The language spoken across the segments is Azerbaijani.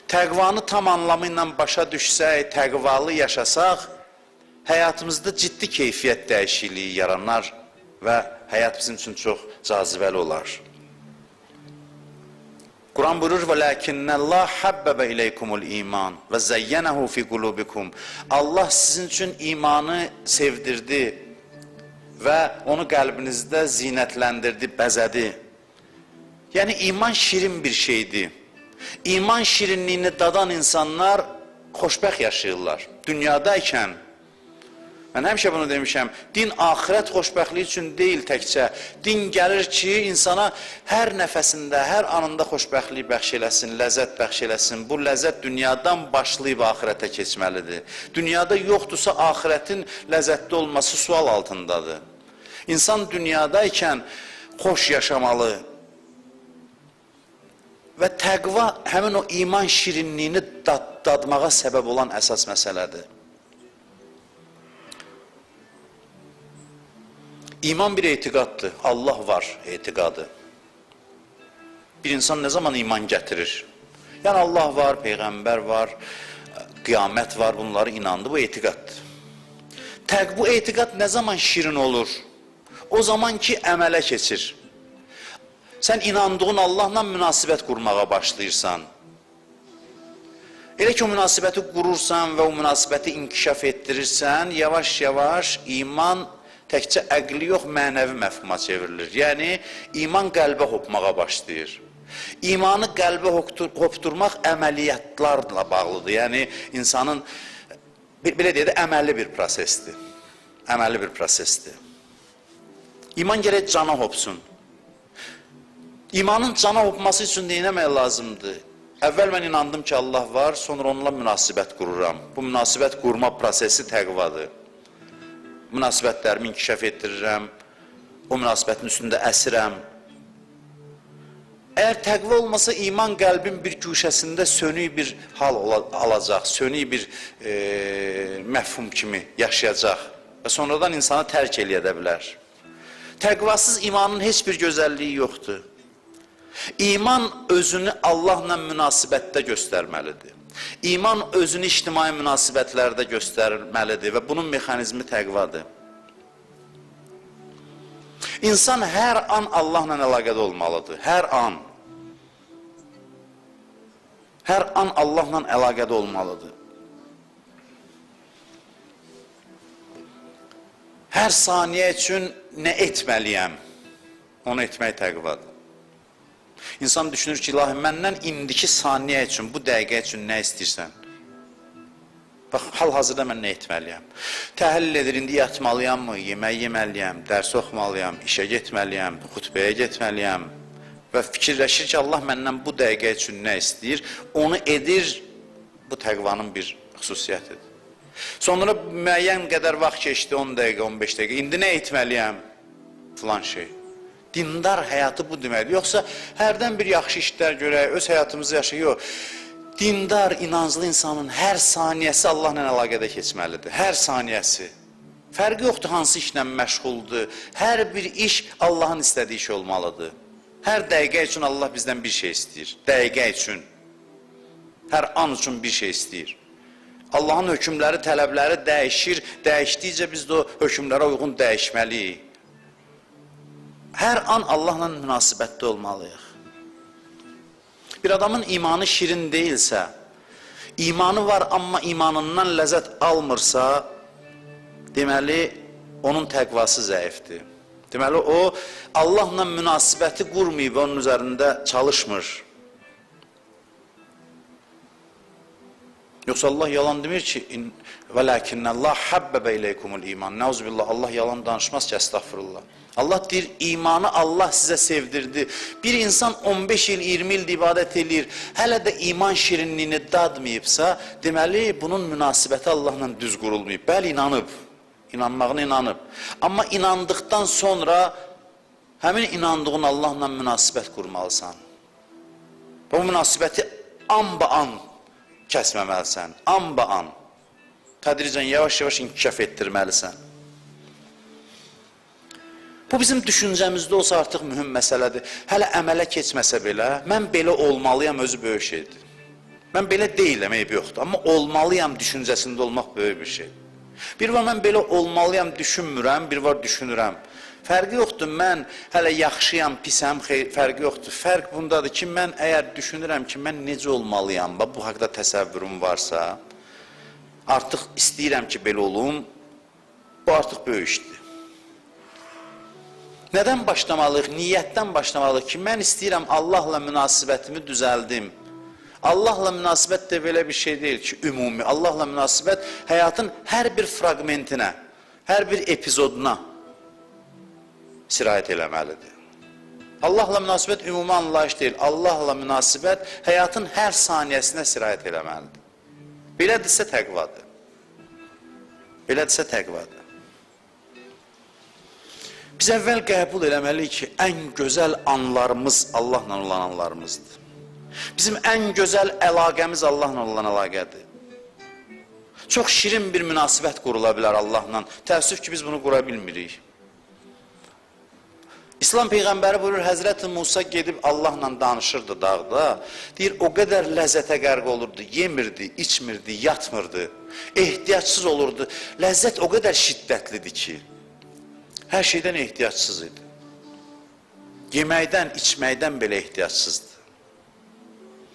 təqvanı tam anlamı ilə başa düşsək, təqvalı yaşasaq, həyatımızda ciddi keyfiyyət dəyişikliyi yaranar və həyat bizim üçün çox cazibəli olar. Quran buyurur, وَلَكِنَّ حَبَّبَ إِلَيْكُمُ الْإِيمَانِ وَزَيَّنَهُ فِي قُلُوبِكُمْ Allah sizin üçün imanı sevdirdi və onu qəlbinizdə zinətləndirdi, bəzədi. Yəni, iman şirin bir şeydir. İman şirinliyini dadan insanlar xoşbəxt yaşayırlar. Dünyadaykən, mən həmişə bunu demişəm, din axirət xoşbəxtliyi üçün deyil təkcə. Din gəlir ki, insana hər nəfəsində, hər anında xoşbəxtlik bəxş eləsin, ləzzət bəxş eləsin. Bu ləzzət dünyadan başlayıb axirətə keçməlidir. Dünyada yoxdursa, axirətin ləzzətli olması sual altındadır. İnsan dünyadaykən xoş yaşamalı və təqva həmin o iman şirinliyini dadmağa səbəb olan əsas məsələdir. İman bir etiqaddır, Allah var etiqadı. Bir insan nə zaman iman gətirir? Yəni Allah var, Peyğəmbər var, qiyamət var, bunları inandı, bu etiqaddır. Bu etiqad nə zaman şirin olur? O zaman ki, əmələ keçir. Sən inandığın Allahla münasibət qurmağa başlayırsan. Elə ki, o münasibəti qurursan və o münasibəti inkişaf etdirirsən, yavaş-yavaş iman təkcə əqli yox, mənəvi məfhuma çevrilir. Yəni, iman qəlbə hopmağa başlayır. İmanı qəlbə hopturmaq əməliyyatlarla bağlıdır. Yəni, insanın, belə deyək də, əməlli bir prosesdir. Əməlli bir prosesdir. İman gərək cana hopsun. İmanın cana hopması üçün neynəmək lazımdır? Əvvəl mən inandım ki, Allah var, sonra onunla münasibət qururam. Bu münasibət qurma prosesi təqvadır. Münasibətlərimi inkişaf etdirirəm, o münasibətin üstündə əsirəm. Əgər təqva olmasa, iman qəlbin bir güşəsində sönük bir hal alacaq, sönük bir məfhum kimi yaşayacaq və sonradan insanı tərk eləyə bilər. Təqvasız imanın heç bir gözəlliyi yoxdur. İman özünü Allahla münasibətdə göstərməlidir. İman özünü ictimai münasibətlərdə göstərməlidir və bunun mexanizmi təqvadır. İnsan hər an Allahla əlaqədə olmalıdır. Hər an. Hər an Allahla əlaqədə olmalıdır. Hər saniyə üçün nə etməliyəm? Onu etmək təqvadır. İnsan düşünür ki, ilahi, məndən indiki saniyə üçün, bu dəqiqə üçün nə istəyirsən? Bax, hal-hazırda mən nə etməliyəm? Təhlil edir, indi yatmalıyam mı, yemək yeməliyəm, dərs oxumalıyam, işə getməliyəm, xutbəyə getməliyəm və fikirləşir ki, Allah məndən bu dəqiqə üçün nə istəyir? Onu edir, bu təqvanın bir xüsusiyyətidir. Sonra müəyyən qədər vaxt keçdi, 10 dəqiqə, 15 dəqiqə, indi nə etməliyəm? Filan şey. Dindar həyatı bu deməkdir. Yoxsa hərdən bir yaxşı işlər görək, öz həyatımızı yaşayıq. Yox. Dindar, inanclı insanın hər saniyəsi Allahla əlaqədə keçməlidir. Hər saniyəsi. Fərqi yoxdur hansı işlə məşğuldur. Hər bir iş Allahın istədiyi iş olmalıdır. Hər dəqiqə üçün Allah bizdən bir şey istəyir. Dəqiqə üçün. Hər an üçün bir şey istəyir. Allahın hökmləri, tələbləri dəyişir. Dəyişdikcə biz də o hökmlərə uyğun dəyişməliyik. Hər an Allahla münasibətdə olmalıyıq. Bir adamın imanı şirin deyilsə, imanı var amma imanından ləzzət almırsa, deməli, onun təqvası zəifdir. Deməli, o Allahla münasibəti qurmayıb, onun üzərində çalışmır. Yoxsa Allah yalan demir ki, وَلَكِنَّ اللّٰهِ حَبَّبَ إِلَيْكُمُ الْإِيمَانِ Nəuzubillah, Allah yalan danışmaz ki, əstəğfirullah. Allah deyir, imanı Allah sizə sevdirdi. Bir insan 15 il, 20 il ibadət edir, hələ də iman şirinliyini dadmayıbsa, deməli, bunun münasibəti Allahla düz qurulmayıb. Bəli, inanıb, inanmağını inanıb. Amma inandıqdan sonra, həmin inandığın Allahla münasibət qurmalısan. Bu münasibəti an-ba-an kəsməməlisən, an-ba-an. Tədricən, yavaş-yavaş inkişaf etdirməlisən. Bu bizim düşüncəmizdə olsa artıq mühüm məsələdir. Hələ əmələ keçməsə belə, mən belə olmalıyam özü böyük şeydir. Mən belə deyiləm, eybi yoxdur. Amma olmalıyam düşüncəsində olmaq böyük bir şey. Bir var mən belə olmalıyam düşünmürəm, bir var düşünürəm. Fərqi yoxdur, mən hələ yaxşıyam, pisəm, fərqi yoxdur. Fərq bundadır ki, mən əgər düşünürəm ki, mən necə olmalıyam, bu haqda təsəvvürüm varsa, artıq istəyirəm ki, belə olum, bu artıq böyük işdir. Nədən başlamalıyıq? Niyyətdən başlamalıyıq ki, mən istəyirəm Allahla münasibətimi düzəldim. Allahla münasibət də belə bir şey deyil ki, ümumi. Allahla münasibət həyatın hər bir fraqmentinə, hər bir epizoduna sirayət eləməlidir. Allahla münasibət ümumi anlayış deyil. Allahla münasibət həyatın hər saniyəsinə sirayət eləməlidir. Belədirsə təqvadır. Belədirsə təqvadır. Biz əvvəl qəbul eləməliyik ki, ən gözəl anlarımız Allahla olan anlarımızdır. Bizim ən gözəl əlaqəmiz Allahla olan əlaqədir. Çox şirin bir münasibət qurula bilər Allahla. Təəssüf ki, biz bunu qura bilmirik. İslam Peyğəmbəri buyurur, Həzrəti Musa gedib Allahla danışırdı dağda. Deyir, o qədər ləzzətə qərq olurdu, yemirdi, içmirdi, yatmırdı, ehtiyacsız olurdu. Ləzzət o qədər şiddətlidir ki, hər şeydən ehtiyacsız idi. Yeməkdən, içməkdən belə ehtiyacsızdı.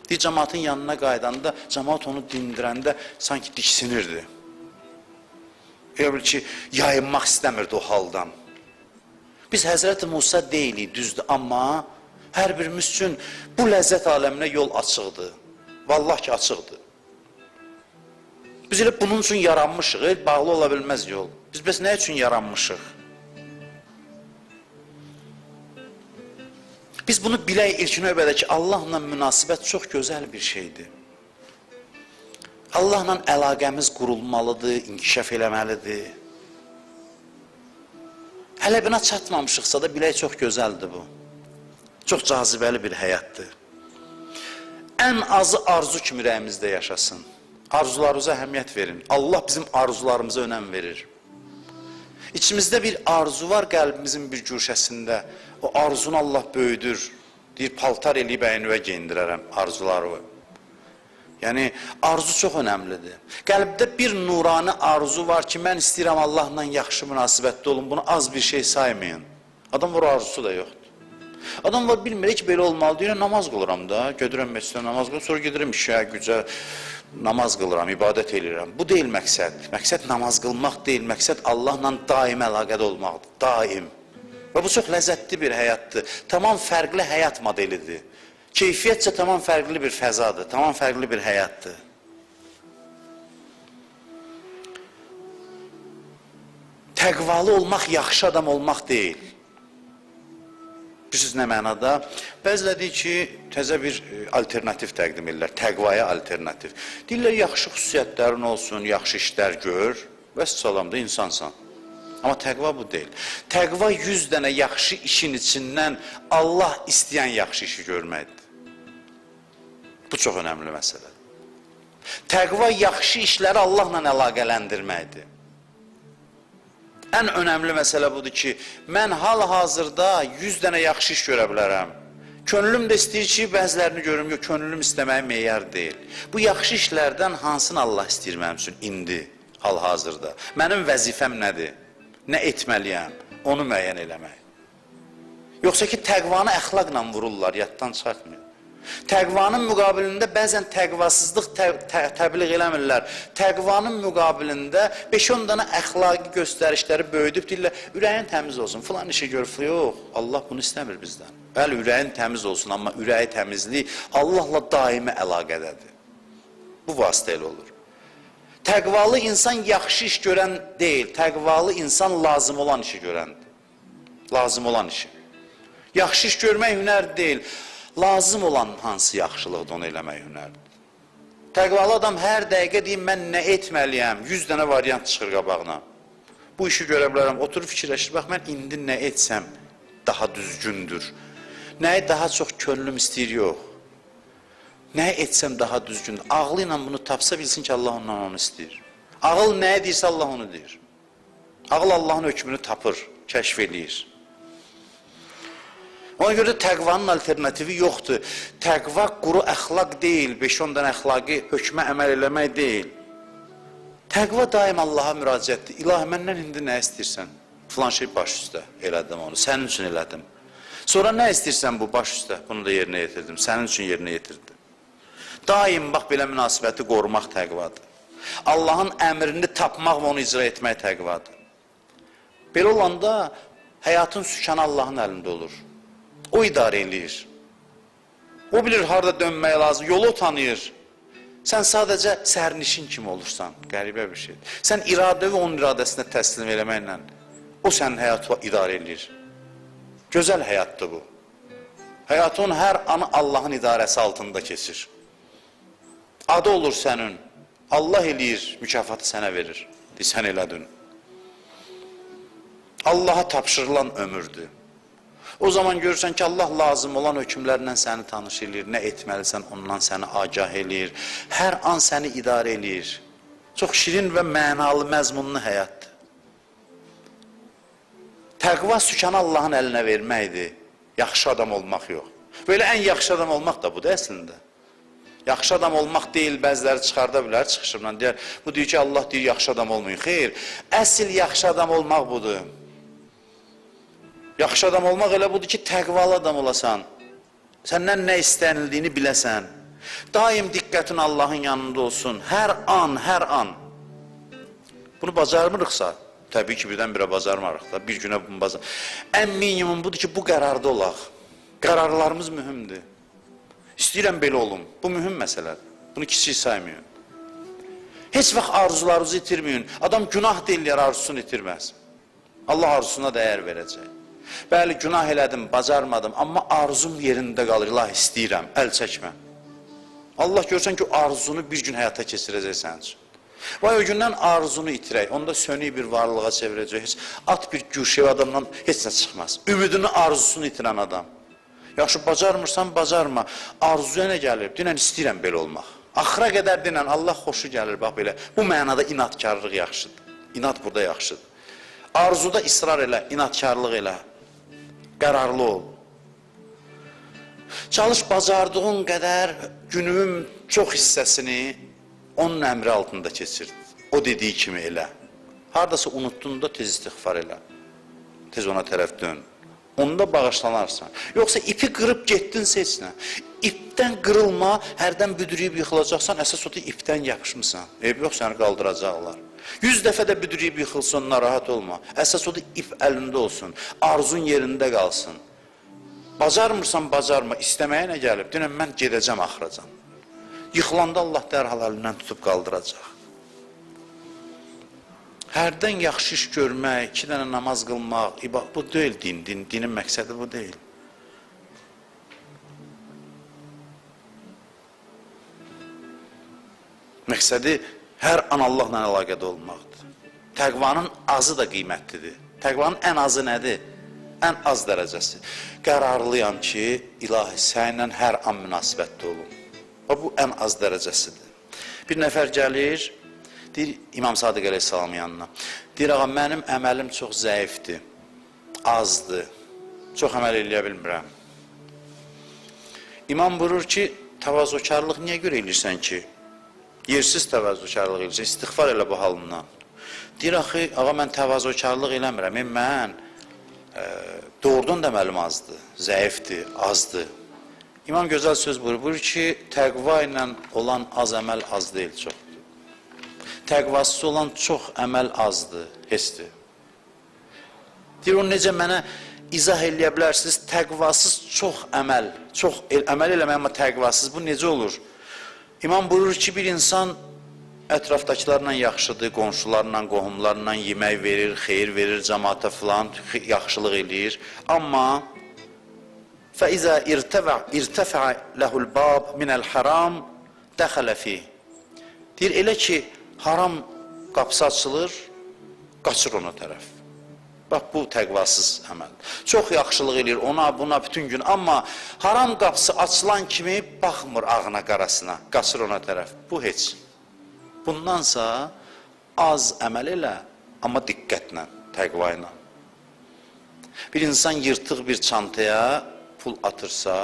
Deyir, cəmaatın yanına qaydanda, cəmaat onu dindirəndə sanki diksinirdi. Elə bil ki, yayınmaq istəmirdi o haldan. Biz Həzrəti Musa deyilik, düzdür, amma hər birimiz üçün bu ləzzət aləminə yol açıqdır. Vallah ki, açıqdır. Biz elə bunun üçün yaranmışıq, bağlı ola bilməz yol. Biz bəs nə üçün yaranmışıq? Biz bunu bilək ilk növbədə ki, Allahla münasibət çox gözəl bir şeydir. Allahla əlaqəmiz qurulmalıdır, inkişaf eləməlidir. Hələ buna çatmamışıqsa da bilək çox gözəldir bu. Çox cazibəli bir həyatdır. Ən azı arzu kimi ürəyimizdə yaşasın. Arzularımıza əhəmiyyət verin. Allah bizim arzularımıza önəm verir. İçimizdə bir arzu var qəlbimizin bir güşəsində. O arzunu Allah böyüdür. Deyir, paltar eləyib əynüvə geyindirərəm arzuları. Yəni, arzu çox önəmlidir. Qəlbdə bir nurani arzu var ki, mən istəyirəm Allahla yaxşı münasibətdə olun. Bunu az bir şey saymayın. Adam var, arzusu da yoxdur. Adam var, bilmir ki, belə olmalı. Deyir, namaz qılıram da, gödürəm məscidə namaz qılıram, sonra gedirəm işə, gücə, namaz qılıram, ibadət edirəm. Bu deyil məqsəd. Məqsəd namaz qılmaq deyil, məqsəd Allahla daim əlaqədə olmaqdır, daim. Və bu çox ləzzətli bir həyatdır. Tamam fərqli həyat modelidir. Keyfiyyətcə tamam fərqli bir fəzadır, tamam fərqli bir həyatdır. Təqvalı olmaq yaxşı adam olmaq deyil. Bilirsiniz nə mənada? Bəzilə deyir ki, təzə bir alternativ təqdim edirlər, təqvaya alternativ. Deyirlər, yaxşı xüsusiyyətlərin olsun, yaxşı işlər gör və salamda insansan. Amma təqva bu deyil. Təqva 100 dənə yaxşı işin içindən Allah istəyən yaxşı işi görməkdir. Bu çox önəmli məsələdir. Təqva yaxşı işləri Allahla əlaqələndirməkdir. Ən önəmli məsələ budur ki, mən hal-hazırda 100 dənə yaxşı iş görə bilərəm. Könlüm də istəyir ki, bəzilərini görüm, yox, könlüm istəməyə meyar deyil. Bu yaxşı işlərdən hansını Allah istəyir mənim üçün indi, hal-hazırda? Mənim vəzifəm nədir? Nə etməliyəm? Onu müəyyən eləmək. Yoxsa ki, təqvanı əxlaqla vururlar, yaddan çıxartmıyor. Təqvanın müqabilində bəzən təqvasızlıq təbliğ eləmirlər. Təqvanın müqabilində 5-10 dənə əxlaqi göstərişləri böyüdüb deyirlər, ürəyin təmiz olsun, filan işi gör, yox, Allah bunu istəmir bizdən. Bəli, ürəyin təmiz olsun, amma ürəyi təmizlik Allahla daimi əlaqədədir. Bu vasitə ilə olur. Təqvalı insan yaxşı iş görən deyil, təqvalı insan lazım olan işi görəndir. Lazım olan işi. Yaxşı iş görmək hünər deyil, lazım olan hansı yaxşılıqdır onu eləmək hünərdir. Təqvalı adam hər dəqiqə deyim, mən nə etməliyəm, 100 dənə variant çıxır qabağına. Bu işi görə bilərəm, oturub fikirləşir, bax mən indi nə etsəm daha düzgündür. Nəyi daha çox könlüm istəyir, yox. Nə etsəm daha düzgündür. Ağlı ilə bunu tapsa bilsin ki, Allah ondan onu istəyir. Ağıl nəyə deyirsə Allah onu deyir. Ağıl Allahın hökmünü tapır, kəşf eləyir. Ona görə də təqvanın alternativi yoxdur. Təqva quru əxlaq deyil, 5-10 dənə əxlaqi hökmə əməl eləmək deyil. Təqva daim Allaha müraciətdir. İlahi, məndən indi nə istəyirsən? Filan şey baş üstə elədim onu, sənin üçün elədim. Sonra nə istəyirsən bu baş üstə? Bunu da yerinə yetirdim, sənin üçün yerinə yetirdim. Daim bax belə münasibəti qorumaq təqvadır. Allahın əmrini tapmaq və onu icra etmək təqvadır. Belə olanda həyatın sükanı Allahın əlində olur. O idarə eləyir. O bilir harada dönmək lazım, yolu tanıyır. Sən sadəcə sərnişin kimi olursan, qəribə bir şeydir. Sən iradə və onun iradəsinə təslim eləməklə o sənin həyatı idarə eləyir. Gözəl həyatdır bu. Həyatın hər anı Allahın idarəsi altında keçir. Adı olur sənin, Allah eləyir, mükafatı sənə verir. Sən elədin. Allaha tapşırılan ömürdür. O zaman görürsən ki, Allah lazım olan hökmlərlə səni tanış edir, nə etməlisən ondan səni agah eləyir, hər an səni idarə eləyir. Çox şirin və mənalı, məzmunlu həyatdır. Təqva sükanı Allahın əlinə verməkdir, yaxşı adam olmaq yox. Böyle ən yaxşı adam olmaq da budur əslində. Yaxşı adam olmaq deyil, bəziləri çıxarda bilər, çıxışımdan deyər, bu deyir ki, Allah deyir, yaxşı adam olmayın. Xeyr, əsl yaxşı adam olmaq budur. Yaxşı adam olmaq elə budur ki, təqvalı adam olasan, səndən nə istənildiyini biləsən, daim diqqətin Allahın yanında olsun, hər an. Bunu bacarmırıqsa, təbii ki, birdən-birə bacarmarıq da, bir günə bunu bacar. Ən minimum budur ki, bu qərarda olaq. Qərarlarımız mühümdür. İstəyirəm belə olum, bu mühüm məsələdir. Bunu kiçik saymayın. Heç vaxt arzularınızı itirməyin. Adam günah deyirlər, arzusunu itirməz. Allah arzusuna dəyər verəcək. Bəli, günah elədim, bacarmadım, amma arzum yerində qalır, Allah istəyirəm, əl çəkmə. Allah görsən ki, arzunu bir gün həyata keçirəcək sənin üçün. Vay o gündən arzunu itirək, onda sönük bir varlığa çevirəcək, at bir güşəv adamdan heç nə çıxmaz. Ümidini, arzusunu itirən adam. Yaxşı, bacarmırsan, bacarma. Arzuya nə gəlir? Dinən istəyirəm belə olmaq. Axıra qədər dinən Allah xoşu gəlir, bax belə. Bu mənada inatkarlıq yaxşıdır. İnat burada yaxşıdır. Arzuda israr elə, inatkarlıq elə. Qərarlı ol. Çalış bacardığın qədər günümün çox hissəsini onun əmri altında keçir. O dediyi kimi elə. Haradasa unutduğunda tez istiğfar elə. Tez ona tərəf dön. Onda bağışlanarsan. Yoxsa ipi qırıb getdinsə heç nə. İpdən qırılma, hərdən büdürüyüb yıxılacaqsan, əsas otu ipdən yapışmısan. Eyb yox, səni qaldıracaqlar. 100 dəfə də büdürüyüb yıxılsın, narahat olma. Əsas otu ip əlində olsun, arzun yerində qalsın. Bacarmırsan, bacarma, istəməyə nə gəlib? Dinən, mən gedəcəm axıracan. Yıxılanda Allah dərhal əlindən tutub qaldıracaq. Hərdən yaxşı iş görmək, 2 dənə namaz qılmaq, bu deyil dinin məqsədi bu deyil. Məqsədi hər an Allahla əlaqədə olmaqdır. Təqvanın azı da qiymətlidir. Təqvanın ən azı nədir? Ən az dərəcəsi. Qərarlıyam ki, ilahi sənlə hər an münasibətdə olum. Bu ən az dərəcəsidir. Bir nəfər gəlir, deyir İmam Sadiq əleyhissalamın yanına. Deyir, ağa, mənim əməlim çox zəifdir, azdır, çox əməl eləyə bilmirəm. İmam buyurur ki, təvazökarlıq niyə görə eləyirsən ki? Yersiz təvazökarlıq eləyirsən, istiğfar elə bu halından. Deyir, axı, ağa, mən təvazökarlıq eləmirəm, mən doğrudan da əməlim azdır, zəifdir, azdır. İmam gözəl söz buyurur ki, təqva ilə olan az əməl az deyil, çoxdur. Təqvasız olan çox əməl azdır, hesdir. Deyir, onu necə mənə izah eləyə bilərsiniz, təqvasız çox əməl eləmək, amma təqvasız, bu necə olur? İmam buyurur ki, bir insan ətrafdakılarla yaxşıdır, qonşularla, qohumlarla yemək verir, xeyir verir, cəmaata filan, yaxşılıq eləyir. Amma فَإِذَا اِرْتَفَعَ لَهُ الْبَابِ مِنَ الْحَرَامِ دَخَلَ فِيهِ Deyir, elə ki, haram qapısı açılır, qaçır ona tərəf. Bax, bu təqvasız əməl. Çox yaxşılıq eləyir ona, buna bütün gün. Amma haram qapısı açılan kimi baxmır ağına, qarasına, qaçır ona tərəf. Bu heç. Bundansa az əməl elə, amma diqqətlə, təqva ilə. Bir insan yırtıq bir çantaya pul atırsa,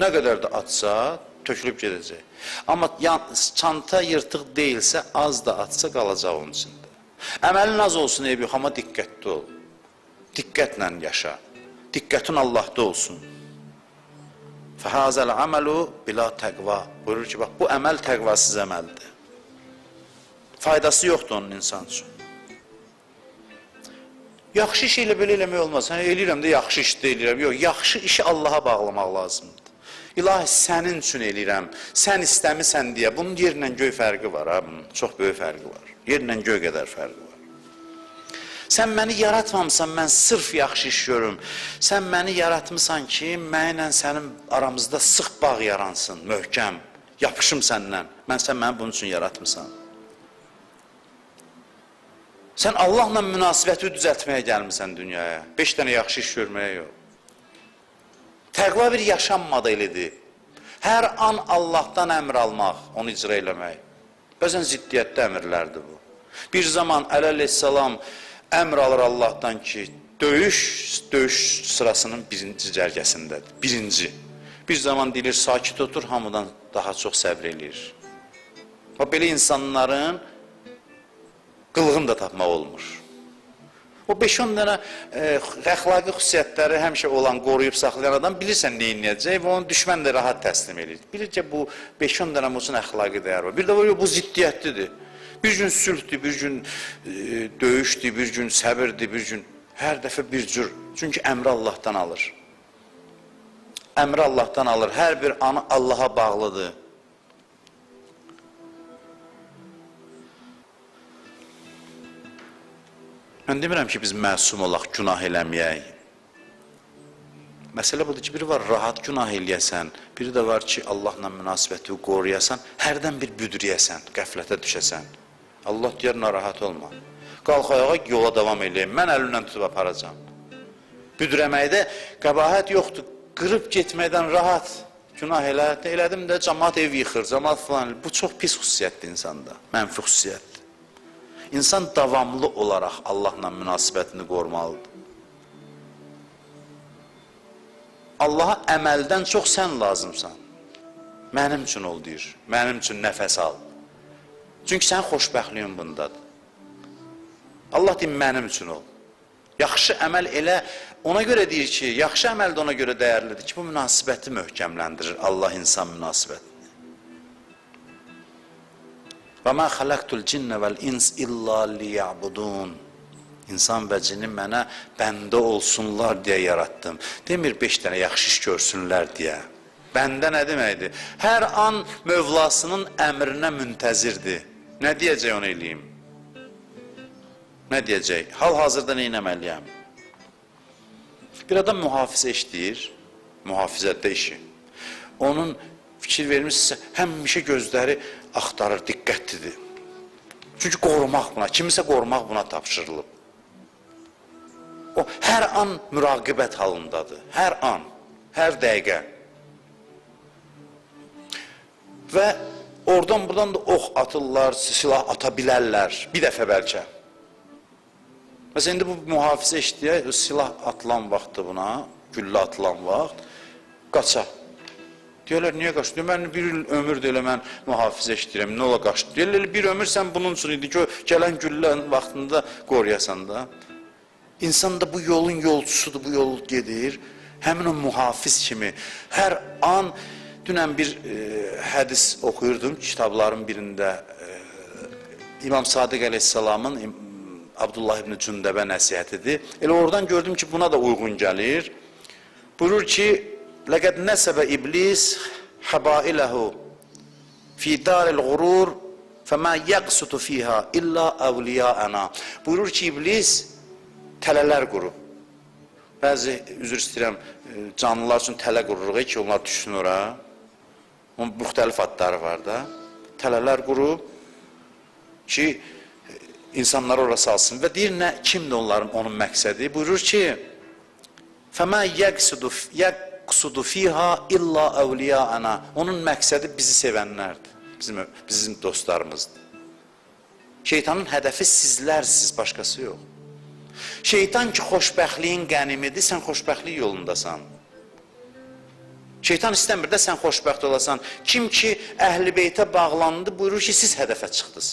nə qədər də atsa, tökülüb gedəcək. Amma çanta yırtıq deyilsə, az da atsa qalacaq onun içində. Əməlin az olsun, eybi yox, amma diqqətli ol. Diqqətlə yaşa. Diqqətin Allah'da olsun. Fəhazəl əməlu bila təqva. Buyurur ki, bax, bu əməl təqvasız əməldir. Faydası yoxdur onun insan üçün. Yaxşı iş ilə belə eləmək olmaz. Hə, eləyirəm də yaxşı iş də eləyirəm. Yox, yaxşı işi Allaha bağlamaq lazımdır. İlahi, sənin üçün eləyirəm, sən istəmirsən deyə. Bunun yerlə göy fərqi var, ha? Bunun çox böyük fərqi var. Yerlə göy qədər fərqi var. Sən məni yaratmamısan, mən sırf yaxşı iş görürüm. Sən məni yaratmısan ki, mənlə sənin aramızda sıx bağ yaransın, möhkəm. Yapışım səndən. Sən məni bunun üçün yaratmısan. Sən Allahla münasibəti düzəltməyə gəlmirsən dünyaya. 5 dənə yaxşı iş görməyə yox. Təqva bir yaşam modelidir. Hər an Allahdan əmr almaq, onu icra eləmək. Bəzən ziddiyyətli əmrlərdir bu. Bir zaman Əli əleyhissalam əmr alır Allahdan ki, döyüş sırasının birinci cərgəsindədir. Birinci. Bir zaman deyilir, sakit otur, hamıdan daha çox səbr eləyir. Belə insanların qılğın da tapmaq olmur. O 5-10 dənə əxlaqi xüsusiyyətləri həmişə olan, qoruyub saxlayan adam bilirsən nə inləyəcək və onu düşmən də rahat təslim edir. Bilir ki, bu 5-10 dənə üçün əxlaqi dəyər var. Bir də var, bu ziddiyyətlidir. Bir gün sülhdür, bir gün döyüşdür, bir gün səbirdir, bir gün hər dəfə bir cür. Çünki əmri Allahdan alır. Əmri Allahdan alır. Hər bir anı Allaha bağlıdır. Mən demirəm ki, biz məsum olaq, günah eləməyək. Məsələ budur ki, biri var, rahat günah eləyəsən, biri də var ki, Allahla münasibəti qoruyasan, hərdən bir büdürəyəsən, qəflətə düşəsən. Allah deyər, narahat olma. Qalx ayağa, yola davam eləyəm, mən əlimdən tutub aparacam. Büdürəməkdə qəbahət yoxdur, qırıb getməkdən rahat. Günah elədim də, cəmaat ev yıxır, cəmaat falan. Bu çox pis xüsusiyyətdir insanda, mənfi xüsusiyyətdir. İnsan davamlı olaraq Allahla münasibətini qorumalıdır. Allaha əməldən çox sən lazımsan. Mənim üçün ol deyir, mənim üçün nəfəs al. Çünki sən xoşbəxtliyin bundadır. Allah deyir, mənim üçün ol. Yaxşı əməl elə, ona görə deyir ki, yaxşı əməl də ona görə dəyərlidir ki, bu münasibəti möhkəmləndirir, Allah-insan münasibəti. وَمَا خَلَقْتُ الْجِنَّ وَالْاِنْسِ إِلَّا لِيَعْبُدُونَ İnsan və cini mənə bəndə olsunlar deyə yarattım. Demir 5 dənə yaxşı iş görsünlər deyə. Bəndə nə deməkdir? Hər an Mövlasının əmrinə müntəzirdir. Nə deyəcək onu eləyim? Nə deyəcək? Hal-hazırda nə etməliyəm? Bir adam mühafizə işləyir, mühafizədə işi. Onun fikir vermişsə, həmişə gözləri axtarır, diqqətlidir. Çünki qorumaq buna, kimisə qorumaq buna tapşırılıb. O, hər an müraqibət halındadır, hər an, hər dəqiqə. Və oradan buradan da ox atırlar, silah ata bilərlər, bir dəfə bəlkə. Məsələn, indi bu mühafizə işləyək, silah atılan vaxtdır buna, güllə atılan vaxt, qaça. Deyirlər, niyə qaçdı? Mən bir il ömürdür elə mən mühafizə işləyirəm, nə ola qaçdı? Deyirlər, bir ömür sən bunun üçün idi ki, gələn güllənin vaxtında qoruyasan da. İnsan da bu yolun yolcusudur, bu yol gedir. Həmin o mühafiz kimi hər an, dünən bir hədis oxuyurdum kitabların birində. İmam Sadiq əleyhissalamın Abdullah ibn Cündəbə nəsihətidir. Elə oradan gördüm ki, buna da uyğun gəlir. Buyurur ki, لَقَدْ نَسَبَ إِبْلِيسِ حَبَائِلَهُ فِي دَارِ الْغُرُورِ فَمَا يَقْسُتُ فِيهَا إِلَّا أَوْلِيَاءَنَا Buyurur ki, iblis tələlər qurub. Bəzi, üzr istəyirəm, canlılar üçün tələ qururuq ki, onlar düşsün ora. Onun müxtəlif adları var da. Tələlər qurub ki, insanlar ora salsın. Və deyir, kimdir onun məqsədi? Buyurur ki, فَمَا يَقْسُدُ فِيهَا إِلَّا أَوْلِيَاءَنَا Onun məqsədi bizi sevənlərdir, bizim dostlarımızdır. Şeytanın hədəfi sizlərsiniz, başqası yox. Şeytan ki, xoşbəxtliyin qənimidir, sən xoşbəxtlik yolundasan. Şeytan istəmir də sən xoşbəxt olasan. Kim ki Əhl-i Beytə bağlandı, buyurur ki, siz hədəfə çıxdınız.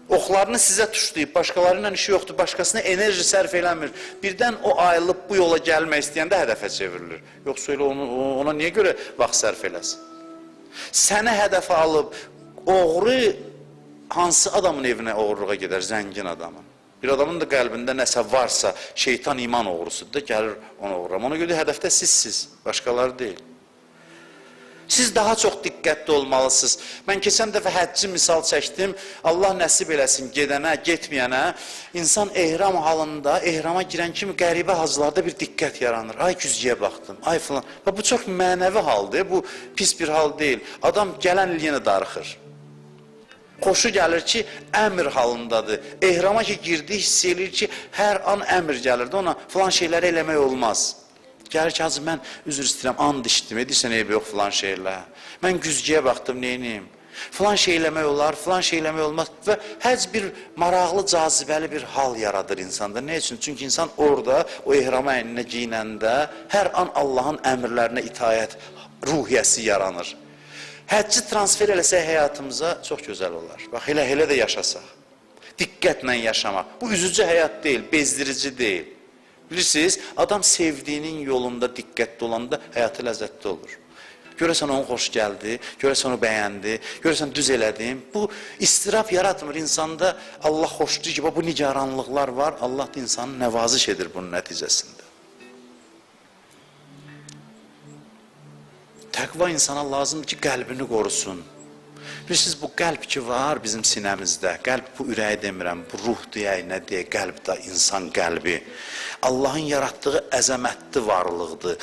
Oxlarını sizə tuşlayıb, başqalarıyla işi yoxdur, başqasına enerji sərf eləmir. Birdən o ayılıb bu yola gəlmək istəyəndə hədəfə çevrilir. Yoxsa elə ona niyə görə vaxt sərf eləsin? Səni hədəfə alıb, oğru hansı adamın evinə oğurluğa gedər? Zəngin adamın. Bir adamın da qəlbində nəsə varsa, şeytan iman oğrusudur da gəlir ona uğram. Ona görə hədəfdə sizsiz, başqaları deyil. Siz daha çox diqqətli olmalısınız. Mən keçən dəfə həcci misal çəkdim. Allah nəsib eləsin gedənə, getməyənə. İnsan ehram halında, ehrama girən kimi qəribə hacılarda bir diqqət yaranır. Ay güzgüyə baxdım, ay filan. Bu çox mənəvi haldır, bu pis bir hal deyil. Adam gələn il yenə darıxır. Xoşu gəlir ki, əmr halındadır. Ehrama ki, girdi, hiss edir ki, hər an əmr gəlirdi. Ona filan şeyləri eləmək olmaz. Gəlir ki, hacı, mən üzr istəyirəm, and içdim, edirsən eybi yox filan şeylə. Mən güzgüyə baxdım, neyiniyim? Filan şey eləmək olar, filan şey eləmək olmaz. Və həc bir maraqlı, cazibəli bir hal yaradır insanda. Ne üçün? Çünki insan orada, o ehrama əyninə giyinəndə, hər an Allahın əmrlərinə itaət ruhiyyəsi yaranır. Həcci transfer eləsək həyatımıza çox gözəl olar. Bax, elə də yaşasaq. Diqqətlə yaşamaq. Bu üzücü həyat deyil, bezdirici deyil. Bilirsiniz, adam sevdiyinin yolunda diqqətli olanda həyatı ləzzətli olur. Görəsən onu xoş gəldi, görəsən onu bəyəndi, görəsən düz elədim. Bu istirab yaratmır insanda. Allah xoşdur ki, bu nigaranlıqlar var. Allah da insanı nəvaziş edir bunun nəticəsində. Təqva insana lazımdır ki, qəlbini qorusun. Bilirsiniz, bu qəlb ki var bizim sinəmizdə, qəlb bu ürəyi demirəm, bu ruh deyək, nə deyək, qəlb də insan qəlbi. Allahın yaratdığı əzəmətli varlıqdır.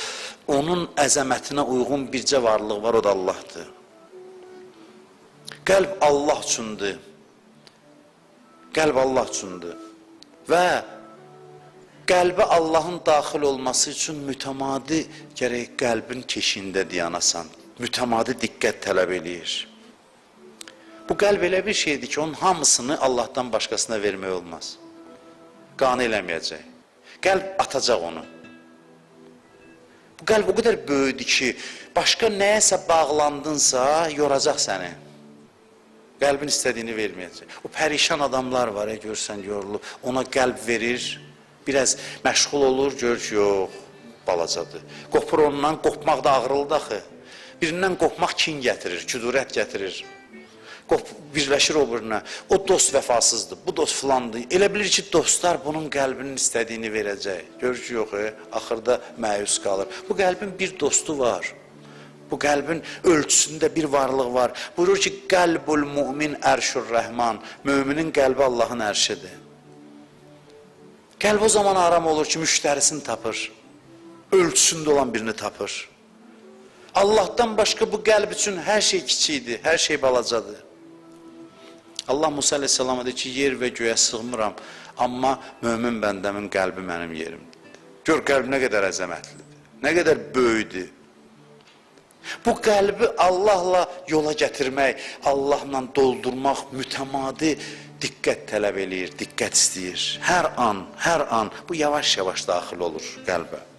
Onun əzəmətinə uyğun bircə varlıq var, o da Allahdır. Qəlb Allah üçündür. Qəlb Allah üçündür. Və qəlbə Allahın daxil olması üçün mütəmadi gərək qəlbin keşiyində dayanasan. Mütəmadi diqqət tələb eləyir. Bu qəlb elə bir şeydir ki, onun hamısını Allahdan başqasına vermək olmaz. Qane eləməyəcək. Qəlb atacaq onu. Bu qəlb o qədər böyüdür ki, başqa nəyəsə bağlandınsa, yoracaq səni. Qəlbin istədiyini verməyəcək. O pərişan adamlar var, görsən, yorulub, ona qəlb verir, biraz məşğul olur, gör ki, yox, balacadır. Qopur ondan, qopmaq da ağrılıdır axı. Birindən qopmaq kin gətirir, küdurət gətirir. Birləşir o birine. O dost vəfasızdır, bu dost filandır. Elə bilir ki, dostlar bunun qəlbinin istədiyini verəcək. Görür ki, yox, axırda məyus qalır. Bu qəlbin bir dostu var. Bu qəlbin ölçüsündə bir varlıq var. Buyurur ki, qəlbul mümin ərşur rəhman. Müminin qəlbi Allahın ərşidir. Qəlb o zaman aram olur ki, müştərisini tapır. Ölçüsündə olan birini tapır. Allah'tan başqa bu qəlb üçün hər şey kiçikdir, hər şey balacadır. Allah Musa aleyhisselama deyir ki, yer və göyə sığmıram, amma mömin bəndəmin qəlbi mənim yerimdir. Gör qəlb nə qədər əzəmətlidir, nə qədər böyüdür. Bu qəlbi Allahla yola gətirmək, Allahla doldurmaq mütəmadi diqqət tələb eləyir, diqqət istəyir. Hər an bu yavaş-yavaş daxil olur qəlbə.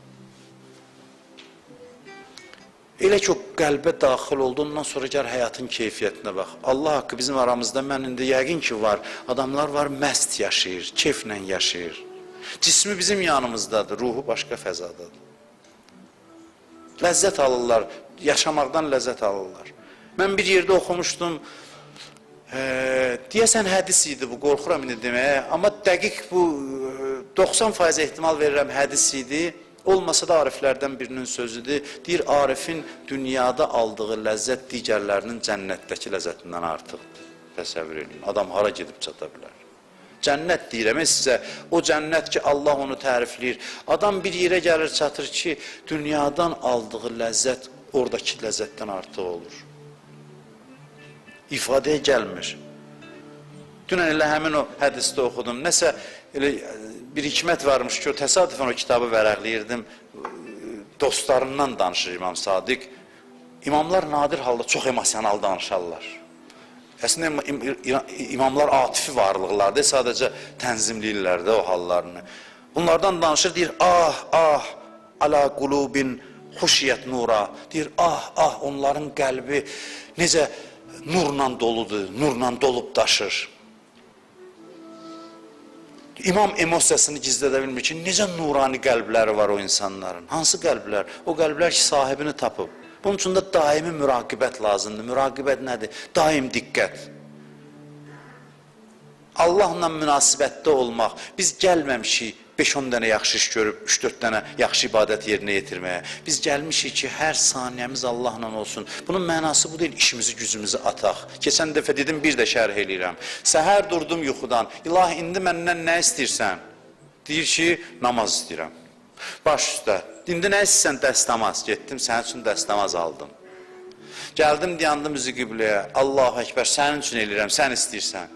Elə ki, o qəlbə daxil olduğundan sonra gəl həyatın keyfiyyətinə bax. Allah haqqı bizim aramızda, mən indi yəqin ki var, adamlar var, məst yaşayır, keyflə yaşayır. Cismi bizim yanımızdadır, ruhu başqa fəzadadır. Ləzzət alırlar, yaşamaqdan ləzzət alırlar. Mən bir yerdə oxumuşdum, deyəsən hədis idi bu, qorxuram indi deməyə, amma dəqiq bu 90% ehtimal verirəm hədis idi. Olmasa da ariflərdən birinin sözüdür. Deyir, arifin dünyada aldığı ləzzət digərlərinin cənnətdəki ləzzətindən artıqdır. Təsəvvür edin, adam hara gedib çata bilər. Cənnət deyirəm sizə, o cənnət ki, Allah onu tərifləyir. Adam bir yerə gəlir, çatır ki, dünyadan aldığı ləzzət oradakı ləzzətdən artıq olur. İfadəyə gəlmir. Dünən elə həmin o hədisdə oxudum. Nəsə elə bir hikmət varmış ki, o təsadüfən o kitabı vərəqləyirdim. Dostlarından danışır İmam Sadiq. İmamlar nadir halda çox emosional danışarlar. Əslində imamlar atifi varlıqlardır, sadəcə tənzimləyirlər də o hallarını. Bunlardan danışır, deyir, ah, ala qulubin Xuşiyyət nura. Deyir, ah, onların qəlbi necə nurla doludur, nurla dolub daşır. İmam emosiyasını gizlədə bilmir ki, necə nurani qəlbləri var o insanların. Hansı qəlblər? O qəlblər ki, sahibini tapıb. Bunun üçün də daimi müraqibət lazımdır. Müraqibət nədir? Daim diqqət. Allahla münasibətdə olmaq. Biz gəlməmişik 5-10 dənə yaxşı iş görüb, 3-4 dənə yaxşı ibadət yerinə yetirməyə. Biz gəlmişik ki, hər saniyəmiz Allahla olsun. Bunun mənası bu deyil, işimizi, gücümüzü ataq. Keçən dəfə dedim, bir də şərh eləyirəm. Səhər durdum yuxudan, ilahi, indi məndən nə istəyirsən? Deyir ki, namaz istəyirəm. Baş üstə, indi nə istəyirsən? Dəstəmaz. Getdim, sənin üçün dəstəmaz aldım. Gəldim, dayandım üzü qibləyə. Allahu Əkbər, sənin üçün eləyirəm, sən istəyirsən.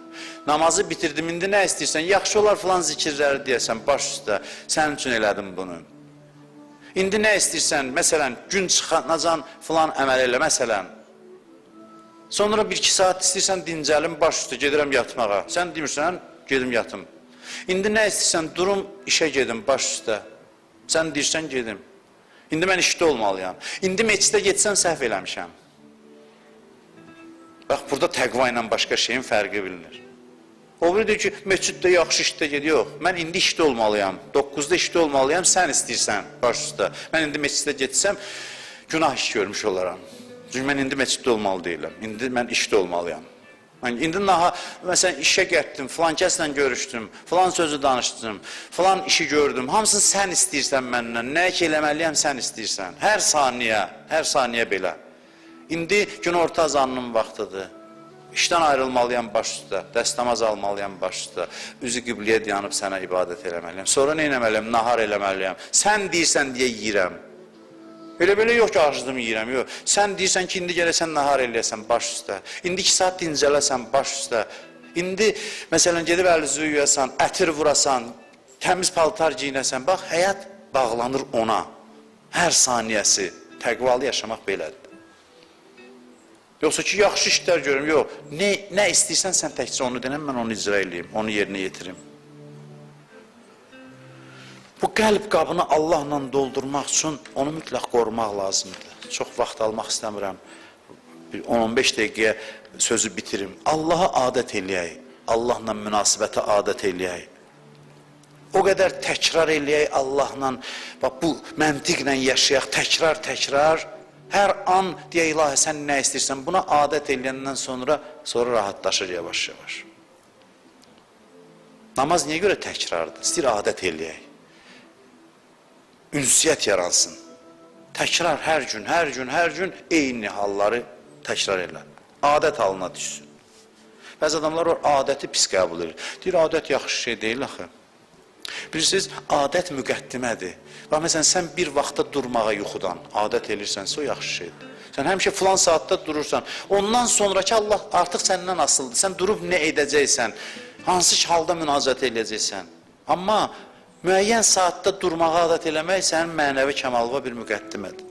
Namazı bitirdim, indi nə istəyirsən? Yaxşı olar filan zikirləri deyəsən, baş üstə, sənin üçün elədim bunu. İndi nə istəyirsən? Məsələn, gün çıxanacan filan əməl elə, məsələn. Sonra 1-2 saat istəyirsən, dincəlim, baş üstə, gedirəm yatmağa. Sən demirsən, gedim yatım. İndi nə istəyirsən? Durum, işə gedim, baş üstə. Sən deyirsən, gedim. İndi mən işdə olmalıyam. İndi meçidə getsəm, səhv eləmişəm. Bax, burada təqva ilə başqa şeyin fərqi bilinir. O biri deyir ki, meçiddə yaxşı işdə gedir, yox. Mən indi işdə olmalıyam, 9-da işdə olmalıyam, sən istəyirsən, baş üstə. Mən indi meçiddə getsəm, günah iş görmüş olaram. Çünki mən indi meçiddə olmalı deyiləm, indi mən işdə olmalıyam. İndi məsələn, işə getdim, filan kəslə görüşdüm, filan sözü danışdım, filan işi gördüm. Hamısını sən istəyirsən məndən, nə ki eləməliyəm sən istəyirsən. Hər saniyə belə. İndi günorta azanının vaxtıdır. İşdən ayrılmalıyam baş üstə, dəstəmaz almalıyam baş üstə, üzü qibləyə dayanıb sənə ibadət eləməliyəm. Sonra nə eləməliyəm? Nahar eləməliyəm. Sən deyirsən deyə yeyirəm. Elə-belə yox ki, acıdım yeyirəm, yox. Sən deyirsən ki, indi gələsən nahar eləyəsən baş üstə. İndi 2 saat dincələsən baş üstə. İndi, məsələn, gedib əl-üzü yuyasan, ətir vurasan, təmiz paltar giyinəsən. Bax, həyat bağlanır ona. Hər saniyəsi. Təqvalı yaşamaq belədir. Yoxsa ki, yaxşı işlər görürüm, yox. Nə istəyirsən, sən təkcə onu denəm, mən onu icra eləyim, onu yerinə yetirim. Bu qəlb qabını Allahla doldurmaq üçün onu mütləq qorumaq lazımdır. Çox vaxt almaq istəmirəm. 10-15 dəqiqəyə sözü bitirim. Allaha adət eləyək, Allahla münasibətə adət eləyək. O qədər təkrar eləyək Allahla, bu məntiqlə yaşayaq, təkrar. Hər an deyə ilahi, sən nə istəyirsən, buna adət eləyəndən sonra rahatlaşır yavaş-yavaş. Namaz niyə görə təkrardır? İstəyir adət eləyək. Ünsiyyət yaransın. Təkrar hər gün eyni halları təkrar elə. Adət halına düşsün. Bəzi adamlar var, adəti pis qəbul edir. Deyir, adət yaxşı şey deyil axı. Bilirsiniz, adət müqəddimədir. Bax, məsələn, sən bir vaxtda durmağa yuxudan adət edirsənsə, o yaxşı şeydir. Sən həmişə filan saatda durursan, ondan sonraki Allah artıq səndən asıldır. Sən durub nə edəcəksən, hansı halda münacət edəcəksən. Amma müəyyən saatda durmağa adət eləmək sənin mənəvi kəmalıva bir müqəddimədir.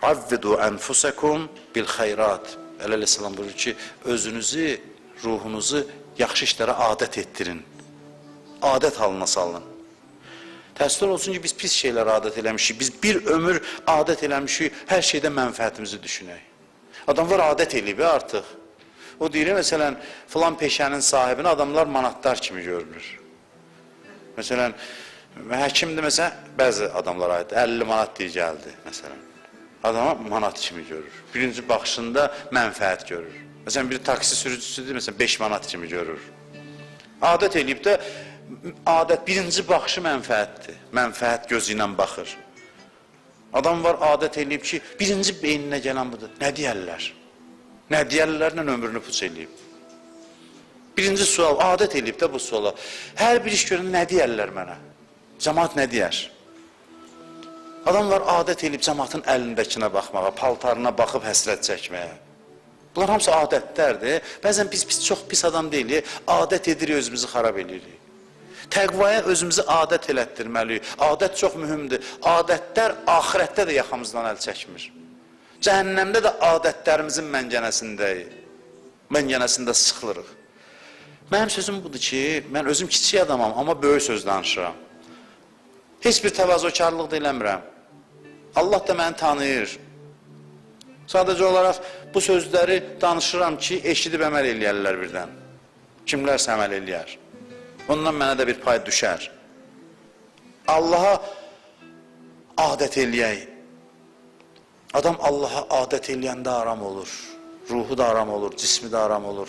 Avvidu ənfusakum bil xeyrat. Əleyhissalam buyurur ki, özünüzü, ruhunuzu yaxşı işlərə adət etdirin. Adət halına salın. Təəssüf olsun ki, biz pis şeylər adət eləmişik. Biz bir ömür adət eləmişik, hər şeydə mənfəətimizi düşünək. Adam var, adət eləyib artıq. O deyir, məsələn, filan peşənin sahibini adamlar manatlar kimi görünür. Məsələn, həkimdir, məsələn, bəzi adamlar aid, 50 manat deyə gəldi, məsələn. Adama manat kimi görür. Birinci baxışında mənfəət görür. Məsələn, bir taksi sürücüsüdür, məsələn, 5 manat kimi görür. Adət eləyib də, birinci baxışı mənfəətdir. Mənfəət gözü ilə baxır. Adam var, adət eləyib ki, birinci beyninə gələn budur. Nə deyərlər? Nə deyərlərlə ömrünü puç eləyib. Birinci sual, adət eləyib də bu suala. Hər bir iş görəndə nə deyərlər mənə? Cəmaat nə deyər? Adam var, adət eləyib cəmaatın əlindəkinə baxmağa, paltarına baxıb həsrət çəkməyə. Bunlar hamısı adətlərdir. Bəzən biz çox pis adam deyilik, adət edirik, özümüzü xarab edirik. Təqvaya özümüzü adət elətdirməliyik. Adət çox mühümdür. Adətlər axirətdə də yaxamızdan əl çəkmir. Cəhənnəmdə də adətlərimizin məngənəsindəyik. Məngənəsində sıxılırıq. Mənim sözüm budur ki, mən özüm kiçik adamam, amma böyük söz danışıram. Heç bir təvazökarlıq da eləmirəm. Allah da məni tanıyır. Sadəcə olaraq bu sözləri danışıram ki, eşidib əməl eləyərlər birdən. Kimlərsə əməl eləyər. Ondan mənə də bir pay düşər. Allaha adət eləyək. Adam Allaha adət eləyəndə aram olur. Ruhu da aram olur, cismi də aram olur.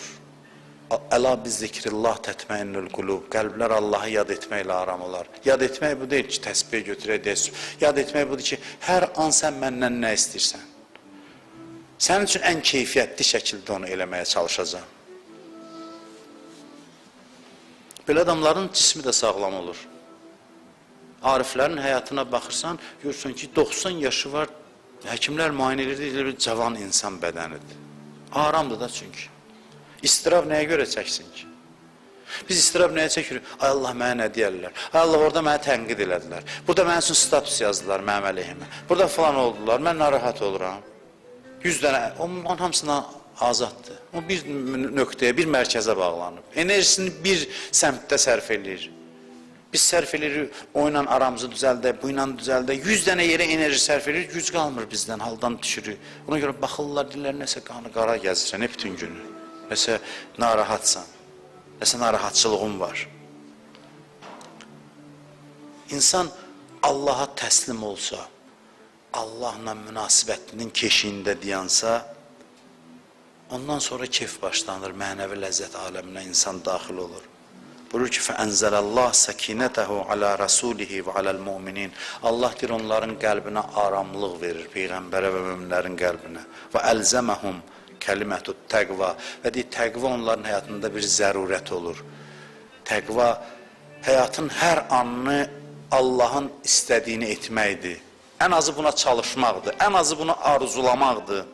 Əla biz zikrillah tətməinnül qulub. Qəlblər Allahı yad etməklə aram olar. Yad etmək bu deyil ki, təsbih götürək, deyək. Yad etmək budur ki, hər an sən məndən nə istəyirsən? Sənin üçün ən keyfiyyətli şəkildə onu eləməyə çalışacağım. Belə adamların cismi də sağlam olur. Ariflərin həyatına baxırsan, görürsən ki, 90 yaşı var, həkimlər müayinə edir, bir cavan insan bədənidir. Aramdır da çünki. İstirab nəyə görə çəksin ki? Biz istirab nəyə çəkirik? Ay Allah mənə nə deyərlər? Ay Allah orada mənə tənqid elədilər. Burada mənim üçün status yazdılar mənim əleyhimə. Burada falan oldular, mən narahat oluram. 100 dənə, onun hamısına azaddır. O bir nöqtəyə, bir mərkəzə bağlanıb. Enerjisini bir səmtdə sərf edir. Biz sərf edirik, o ilə aramızı düzəldək, bu ilə düzəldək. 100 dənə yerə enerji sərf edirik, güc qalmır bizdən, haldan düşürük. Ona görə baxırlar, deyirlər, nəsə qanı qara gəzirsən, hep bütün günü. Nəsə narahatsan, nəsə narahatçılığın var. İnsan Allaha təslim olsa, Allahla münasibətinin keşiyində dayansa, ondan sonra keyf başlanır, mənəvi ləzzət aləminə insan daxil olur. Buyurur ki, فَأَنْزَلَ اللّٰهِ سَكِينَتَهُ عَلَى رَسُولِهِ وَعَلَى الْمُؤْمِنِينَ Allah deyir, onların qəlbinə aramlıq verir, Peyğəmbərə və müminlərin qəlbinə. وَأَلْزَمَهُمْ كَلِمَةُ التَّقْوَى Və deyir, təqva onların həyatında bir zərurət olur. Təqva, həyatın hər anını Allahın istədiyini etməkdir. Ən azı buna çalışmaqdır, ən azı bunu arzulamaqdır.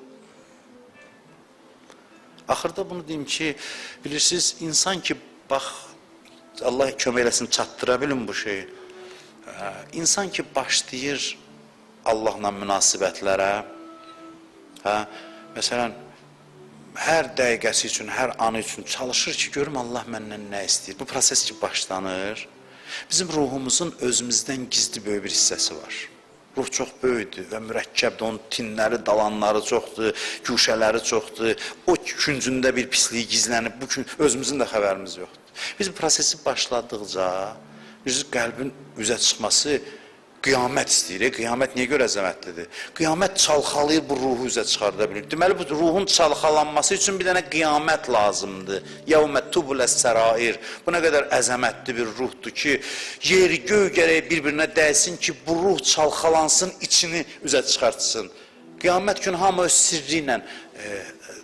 Axırda bunu deyim ki, bilirsiniz, insan ki, bax, Allah kömək eləsin, çatdıra bilin bu şeyi. İnsan ki, başlayır Allahla münasibətlərə, məsələn, hər dəqiqəsi üçün, hər anı üçün çalışır ki, görüm Allah məndən nə istəyir. Bu proses ki, başlanır. Bizim ruhumuzun özümüzdən gizli böyük bir hissəsi var. Ruh çox böyükdür və mürəkkəbdir, onun tinləri, dalanları çoxdur, güşələri çoxdur. O küncündə bir pisliyi gizlənib, bu özümüzün də xəbərimiz yoxdur. Biz bu prosesi başladıqca, biz qəlbin üzə çıxması qiyamət istəyir. Qiyamət niyə görə əzəmətlidir? Qiyamət çalxalayır, bu ruhu üzə çıxarda bilir. Deməli, bu ruhun çalxalanması üçün bir dənə qiyamət lazımdır. يَوْمَ تُبُلَ السَّرَائِرِ Bu nə qədər əzəmətli bir ruhdur ki, yeri göy gərək bir-birinə dəysin ki, bu ruh çalxalansın, içini üzə çıxartsın. Qiyamət günü hamı öz sirri ilə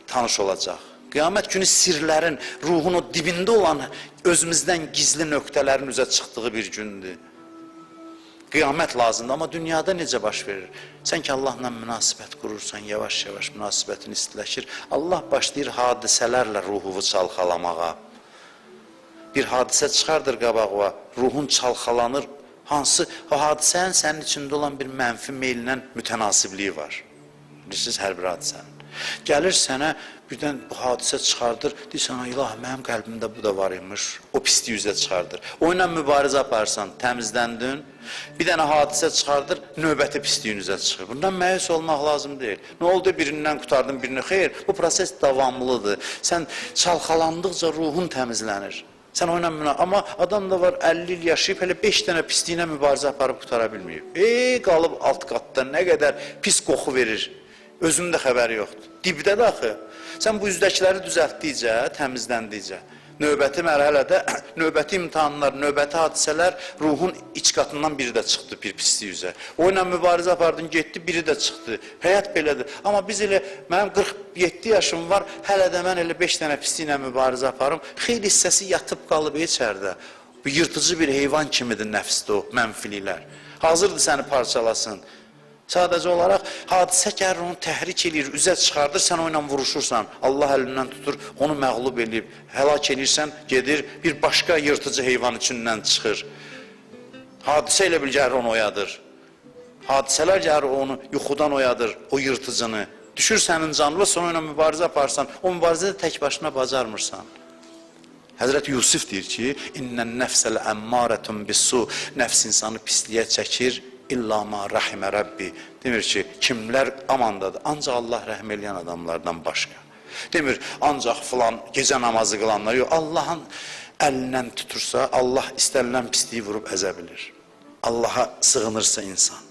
tanış olacaq. Qiyamət günü sirlərin, ruhun o dibində olan özümüzdən gizli nöqtələrin üzə çıxdığı bir gündür. Qiyamət lazımdır, amma dünyada necə baş verir? Sən ki, Allahla münasibət qurursan, yavaş-yavaş münasibətin istiləşir. Allah başlayır hadisələrlə ruhuvu çalxalamağa. Bir hadisə çıxardır qabağa, ruhun çalxalanır. Hansı, o hadisənin sənin içində olan bir mənfi meyllə mütənasibliyi var. Bilirsiniz, hər bir hadisənin. Gəlir sənə, birdən bu hadisə çıxardır, deyirsən, ilahi, mənim qəlbimdə bu da var imiş, o pisliyi üzə çıxardır. O ilə mübarizə aparsan, təmizləndin, bir dənə hadisə çıxardır, növbəti pisliyin üzə çıxır. Bundan məyus olmaq lazım deyil. Nə oldu, birindən qutardın, birini xeyr, bu proses davamlıdır. Sən çalxalandıqca ruhun təmizlənir. Sən o ilə amma adam da var, 50 il yaşayıb, hələ 5 dənə pisliyinə mübarizə aparıb qutara bilməyib. Qalıb alt qatda nə qədər pis qoxu verir. Özünün də xəbəri yoxdur. Dibdə də axı. Sən bu üzdəkiləri düzəltdikcə, təmizləndikcə, növbəti mərhələdə, növbəti imtihanlar, növbəti hadisələr ruhun iç qatından biri də çıxdı bir pislik üzə. O ilə mübarizə apardın, getdi, biri də çıxdı. Həyat belədir. Amma biz elə, mənim 47 yaşım var, hələ də mən elə 5 dənə pisliklə mübarizə aparım. Xeyli hissəsi yatıb qalıb içərdə. Bu yırtıcı bir heyvan kimidir nəfsdə o mənfiliklər. Hazırdır səni parçalasın. Sadəcə olaraq hadisə gəlir, onu təhrik edir, üzə çıxardır, sən o ilə vuruşursan, Allah əlindən tutur, onu məğlub edib, həlak edirsən, gedir, bir başqa yırtıcı heyvan içindən çıxır. Hadisə ilə bir gəlir, onu oyadır. Hadisələr gəlir, onu yuxudan oyadır, o yırtıcını. Düşür sənin canlı, sonra ilə mübarizə aparsan, o mübarizədə tək başına bacarmırsan. Həzrət Yusuf deyir ki, İnnən nəfsəl əmmarətun bis-su. Nəfs insanı pisliyə çəkir, İlla ma rahimə Rabbi. Demir ki, kimlər amandadır, ancaq Allah rəhm eləyən adamlardan başqa. Demir, ancaq filan gecə namazı qılanlar, yox, Allahın əlindən tutursa, Allah istənilən pisliyi vurub əzə bilir. Allaha sığınırsa insan.